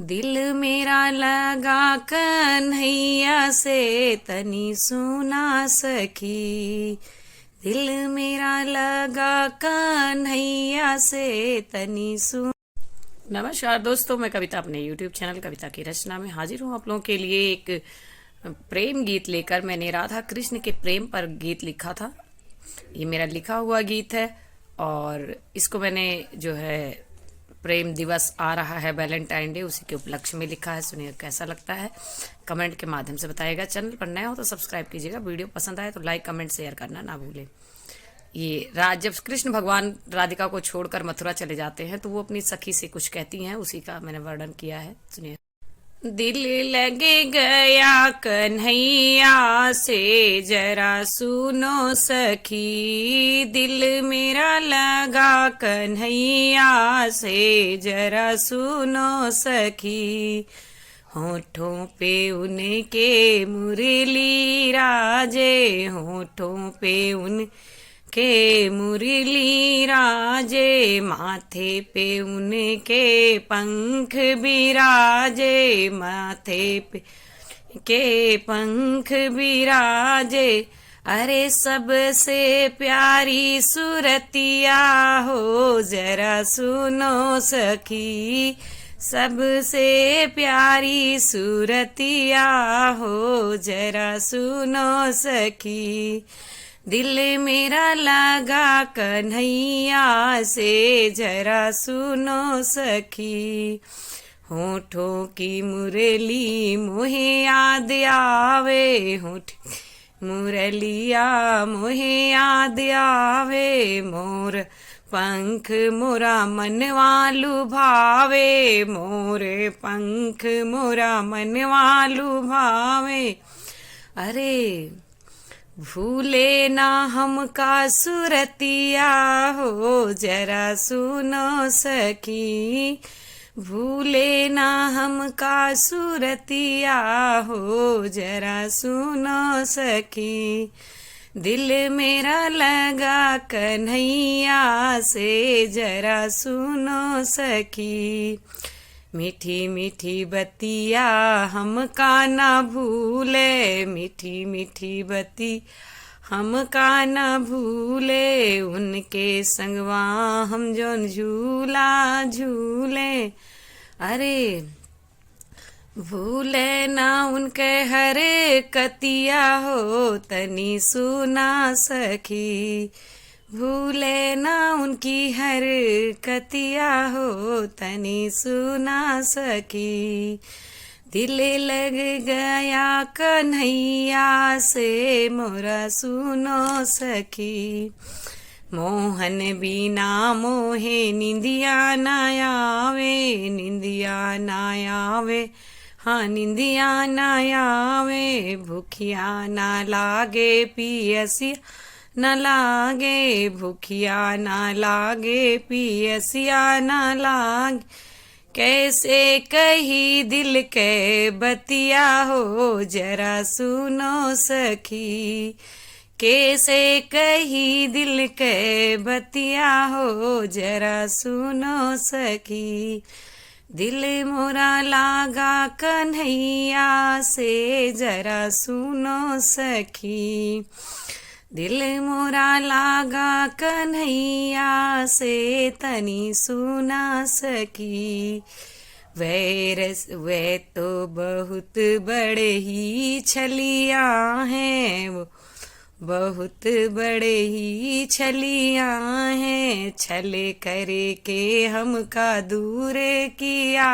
दिल मेरा लगा कन्हैया से तनी सुना सखी। दिल मेरा लगा कन्हैया से तनी सुन। नमस्कार दोस्तों, मैं कविता अपने YouTube चैनल कविता की रचना में हाजिर हूँ आप लोगों के लिए एक प्रेम गीत लेकर। मैंने राधा कृष्ण के प्रेम पर गीत लिखा था। ये मेरा लिखा हुआ गीत है और इसको मैंने जो है प्रेम दिवस आ रहा है, वैलेंटाइन डे, उसी के उपलक्ष्य में लिखा है। सुनिए कैसा लगता है, कमेंट के माध्यम से बताइएगा। चैनल पर नया हो तो सब्सक्राइब कीजिएगा, वीडियो पसंद आए तो लाइक कमेंट शेयर करना ना भूलें। ये जब कृष्ण भगवान राधिका को छोड़कर मथुरा चले जाते हैं तो वो अपनी सखी से कुछ कहती हैं, उसी का मैंने वर्णन किया है। सुनिए। दिल लगे गया कन्हैया से जरा सुनो सखी। दिल मेरा लगा कन्हैया से जरा सुनो सखी। होठों पे उनके मुरली राजे, होठों पे उनके मुरली राजे, माथे पे उनके पंख बिराजे, माथे पे के पंख बिराजे। अरे सबसे प्यारी सूरतिया हो जरा सुनो सखी। सबसे प्यारी सूरतिया हो जरा सुनो सखी। दिल मेरा लगा कन्हैया से जरा सुनो सखी। होठों की मुरली मोहे याद आवे, होठ मुरलिया मोहे याद आवे। मोर पंख मोरा मनवा लुभावे, मोरे पंख मोरा मनवा लुभावे। अरे भूले ना हमका सूरतिया हो जरा सुनो सखी। भूले ना हमका सूरतिया हो जरा सुनो सखी। दिल मेरा लगा कन्हैया से जरा सुनो सखी। मीठी मीठी बतिया हमका ना भूले, मीठी मीठी बती हमका ना भूले। उनके संगवा हम जोन झूला झूले। अरे भूले ना उनके हर कतिया हो तनी सुना सखी। भूले ना उनकी हर कतिया हो तनी सुना सकी। दिल लग गया कन्हैया से मोरा सुनो सखी। मोहन बिना मोहे निंदिया ना आवे, निंदिया ना आवे, हाँ निंदिया ना आवे। भूखिया ना लागे पियसिया न लागे, भूखिया ना लागे पियसिया ना लागे। कैसे कही दिल के बतिया हो जरा सुनो सखी। कैसे कही दिल के बतिया हो जरा सुनो सखी। दिल मोरा लागा कन्हैया से जरा सुनो सखी। दिल मोरा लागा कन्हैया से तनी सुना सकी। वे तो बहुत बड़े ही छलिया हैं, वो बहुत बड़े ही छलिया हैं। छले करे के हमका दूर किया,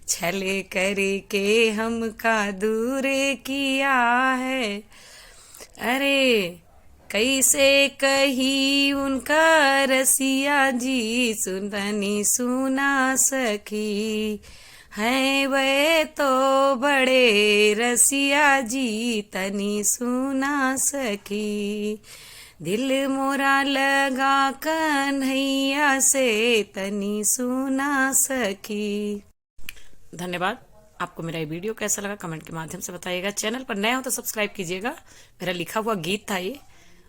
छले करे के हमका दूर किया है। अरे कैसे कही उनका रसिया जी सुनतनी सुना सखी। है वे तो बड़े रसिया जी तनी सुना सखी। दिल मोरा लगा कन्हैया से तनी सुना सखी। धन्यवाद। आपको मेरा ये वीडियो कैसा लगा कमेंट के माध्यम से बताइएगा। चैनल पर नया हो तो सब्सक्राइब कीजिएगा। मेरा लिखा हुआ गीत था ये,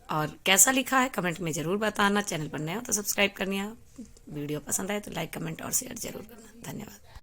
और कैसा लिखा है कमेंट में जरूर बताना। चैनल पर नया हो तो सब्सक्राइब करना। वीडियो पसंद आए तो लाइक कमेंट और शेयर जरूर करना। धन्यवाद।